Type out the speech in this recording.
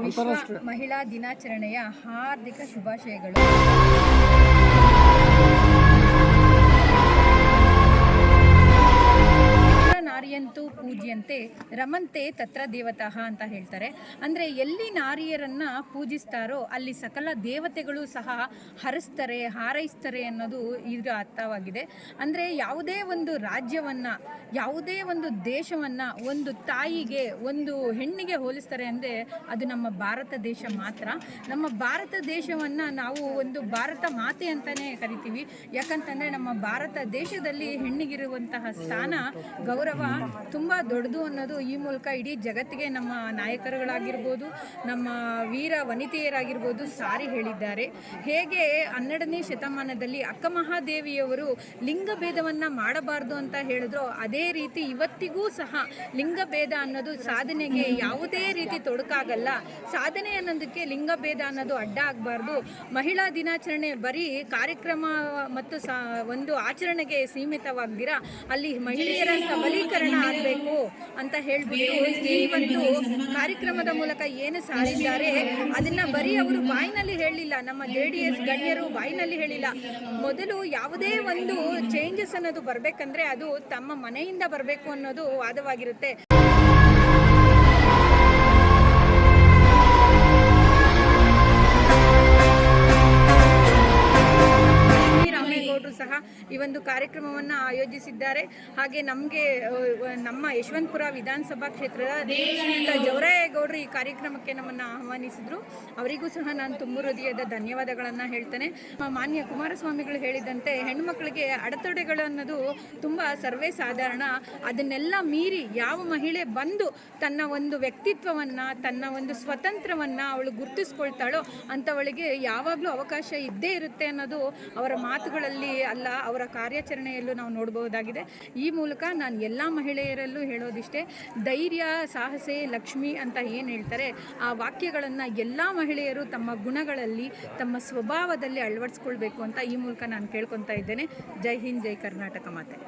ವಿಶ್ವ ಮಹಿಳಾ ದಿನಾಚರಣೆಯ ಹಾರ್ದಿಕ ಶುಭಾಶಯಗಳು. ನಾರಿಯಂತೂ ಪೂಜ್ಯಂತೆ ರಮಂತೆ ತತ್ರ ದೇವತಃ ಅಂತ ಹೇಳ್ತಾರೆ. ಅಂದರೆ ಎಲ್ಲಿ ನಾರಿಯರನ್ನು ಪೂಜಿಸ್ತಾರೋ ಅಲ್ಲಿ ಸಕಲ ದೇವತೆಗಳು ಸಹ ಹರಿಸ್ತಾರೆ, ಹಾರೈಸ್ತಾರೆ ಅನ್ನೋದು ಇದರ ಅರ್ಥವಾಗಿದೆ. ಅಂದರೆ ಯಾವುದೇ ಒಂದು ರಾಜ್ಯವನ್ನು, ಯಾವುದೇ ಒಂದು ದೇಶವನ್ನು ಒಂದು ತಾಯಿಗೆ, ಒಂದು ಹೆಣ್ಣಿಗೆ ಹೋಲಿಸ್ತಾರೆ ಅಂದರೆ ಅದು ನಮ್ಮ ಭಾರತ ದೇಶ ಮಾತ್ರ. ನಮ್ಮ ಭಾರತ ದೇಶವನ್ನು ನಾವು ಒಂದು ಭಾರತ ಮಾತೆ ಅಂತಲೇ ಕರಿತೀವಿ. ಯಾಕಂತಂದರೆ ನಮ್ಮ ಭಾರತ ದೇಶದಲ್ಲಿ ಹೆಣ್ಣಿಗಿರುವಂತಹ ಸ್ಥಾನ, ಗೌರವ ತುಂಬ ದೊಡ್ಡದು ಅನ್ನೋದು ಈ ಮೂಲಕ ಇಡೀ ಜಗತ್ತಿಗೆ ನಮ್ಮ ನಾಯಕರುಗಳಾಗಿರ್ಬೋದು, ನಮ್ಮ ವೀರ ವನಿತೆಯರಾಗಿರ್ಬೋದು ಸಾರಿ ಹೇಳಿದ್ದಾರೆ. ಹೇಗೆ 12ನೇ ಶತಮಾನದಲ್ಲಿ ಅಕ್ಕ ಮಹಾದೇವಿಯವರು ಲಿಂಗಭೇದವನ್ನು ಮಾಡಬಾರ್ದು ಅಂತ ಹೇಳಿದ್ರು, ಅದೇ ರೀತಿ ಇವತ್ತಿಗೂ ಸಹ ಲಿಂಗಭೇದ ಅನ್ನೋದು ಸಾಧನೆಗೆ ಯಾವುದೇ ರೀತಿ ತೊಡಕಾಗಲ್ಲ. ಸಾಧನೆ ಅನ್ನೋದಕ್ಕೆ ಲಿಂಗಭೇದ ಅನ್ನೋದು ಅಡ್ಡ ಆಗಬಾರ್ದು. ಮಹಿಳಾ ದಿನಾಚರಣೆ ಬರೀ ಕಾರ್ಯಕ್ರಮ ಮತ್ತು ಒಂದು ಆಚರಣೆಗೆ ಸೀಮಿತವಾಗ್ದಿರ ಅಲ್ಲಿ ಮಹಿಳೆಯರ ಸಬಲೀಕರಣ ಆಗಬೇಕು ಅಂತ ಹೇಳ್ಬಿಟ್ಟು ಈ ಒಂದು ಕಾರ್ಯಕ್ರಮದ ಮೂಲಕ ಏನು ಸಾರಿದ್ದಾರೆ ಅದನ್ನ ಬರೀ ಅವರು ಬಾಯಿನಲ್ಲಿ ಹೇಳಿಲ್ಲ, ನಮ್ಮ JDS ಗಣ್ಯರು ಬಾಯಿನಲ್ಲಿ ಹೇಳಿಲ್ಲ. ಮೊದಲು ಯಾವುದೇ ಒಂದು ಚೇಂಜಸ್ ಅನ್ನೋದು ಬರಬೇಕಂದ್ರೆ ಅದು ತಮ್ಮ ಮನೆಯಿಂದ ಬರಬೇಕು ಅನ್ನೋದು ವಾದವಾಗಿರುತ್ತೆ. ಸಹ ಈ ಒಂದು ಕಾರ್ಯಕ್ರಮವನ್ನು ಆಯೋಜಿಸಿದ್ದಾರೆ. ಹಾಗೆ ನಮ್ಮ ಯಶವಂತಪುರ ವಿಧಾನಸಭಾ ಕ್ಷೇತ್ರದ ಶ್ರೀಯುತ ಜವರಾಯಗೌಡರು ಈ ಕಾರ್ಯಕ್ರಮಕ್ಕೆ ನಮ್ಮನ್ನು ಆಹ್ವಾನಿಸಿದ್ರು. ಅವರಿಗೂ ಸಹ ನಾನು ತುಂಬ ಹೃದಯದ ಧನ್ಯವಾದಗಳನ್ನು ಹೇಳ್ತೇನೆ. ಮಾನ್ಯ ಕುಮಾರಸ್ವಾಮಿಗಳು ಹೇಳಿದಂತೆ ಹೆಣ್ಣುಮಕ್ಕಳಿಗೆ ಅಡೆತಡೆಗಳು ಅನ್ನೋದು ತುಂಬ ಸರ್ವೇ ಸಾಧಾರಣ. ಅದನ್ನೆಲ್ಲ ಮೀರಿ ಯಾವ ಮಹಿಳೆ ಬಂದು ತನ್ನ ಒಂದು ವ್ಯಕ್ತಿತ್ವವನ್ನು, ತನ್ನ ಒಂದು ಸ್ವತಂತ್ರವನ್ನು ಅವಳು ಗುರುತಿಸ್ಕೊಳ್ತಾಳೋ ಅಂಥವಳಿಗೆ ಯಾವಾಗಲೂ ಅವಕಾಶ ಇದ್ದೇ ಇರುತ್ತೆ ಅನ್ನೋದು ಅವರ ಮಾತುಗಳಲ್ಲಿ ಅಲ್ಲ, ಅವರ ಕಾರ್ಯಾಚರಣೆಯಲ್ಲೂ ನಾವು ನೋಡಬಹುದಾಗಿದೆ. ಈ ಮೂಲಕ ನಾನು ಎಲ್ಲ ಮಹಿಳೆಯರಲ್ಲೂ ಹೇಳೋದಿಷ್ಟೇ, ಧೈರ್ಯ, ಸಾಹಸೆ, ಲಕ್ಷ್ಮಿ ಅಂತ ಏನು ಹೇಳ್ತಾರೆ ಆ ವಾಕ್ಯಗಳನ್ನು ಎಲ್ಲ ಮಹಿಳೆಯರು ತಮ್ಮ ಗುಣಗಳಲ್ಲಿ, ತಮ್ಮ ಸ್ವಭಾವದಲ್ಲಿ ಅಳವಡಿಸ್ಕೊಳ್ಬೇಕು ಅಂತ ಈ ಮೂಲಕ ನಾನು ಕೇಳ್ಕೊತಾ ಇದ್ದೇನೆ. ಜೈ ಹಿಂದ್, ಜೈ ಕರ್ನಾಟಕ ಮಾತೆ.